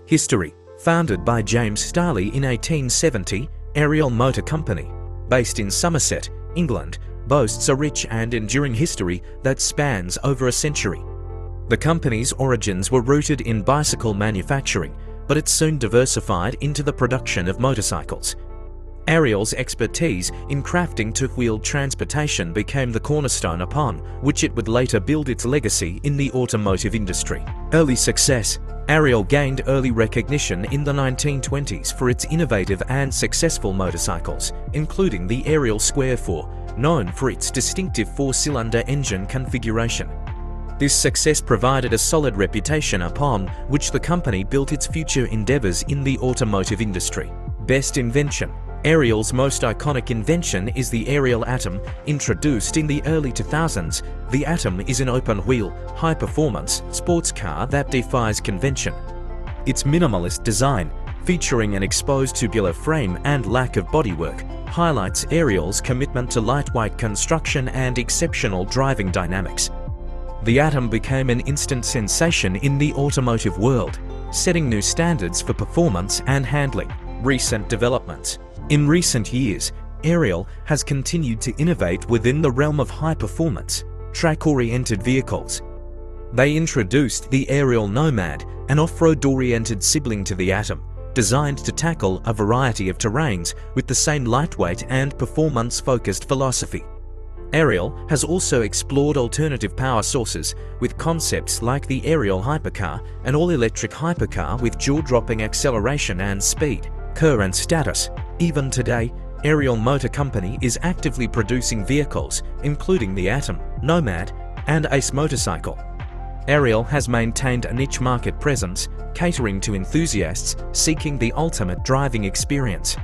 History. Founded by James Starley in 1870, Ariel Motor Company, based in Somerset, England, boasts a rich and enduring history that spans over a century. The company's origins were rooted in bicycle manufacturing, but it soon diversified into the production of motorcycles. Ariel's expertise in crafting two-wheeled transportation became the cornerstone upon which it would later build its legacy in the automotive industry. Early success. Ariel gained early recognition in the 1920s for its innovative and successful motorcycles, including the Ariel Square Four, known for its distinctive four-cylinder engine configuration. This success provided a solid reputation upon which the company built its future endeavors in the automotive industry. Best invention. Ariel's most iconic invention is the Ariel Atom. Introduced in the early 2000s, the Atom is an open-wheel, high-performance sports car that defies convention. Its minimalist design, featuring an exposed tubular frame and lack of bodywork, highlights Ariel's commitment to lightweight construction and exceptional driving dynamics. The Atom became an instant sensation in the automotive world, setting new standards for performance and handling. Recent developments. In recent years, Ariel has continued to innovate within the realm of high-performance, track-oriented vehicles. They introduced the Ariel Nomad, an off-road-oriented sibling to the Atom, designed to tackle a variety of terrains with the same lightweight and performance-focused philosophy. Ariel has also explored alternative power sources with concepts like the Ariel Hypercar, an all-electric hypercar with jaw-dropping acceleration and speed. Current status. Even today, Ariel Motor Company is actively producing vehicles, including the Atom, Nomad, and Ace motorcycle. Ariel has maintained a niche market presence, catering to enthusiasts seeking the ultimate driving experience.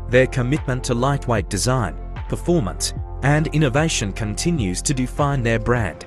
Their commitment to lightweight design, performance, and innovation continues to define their brand.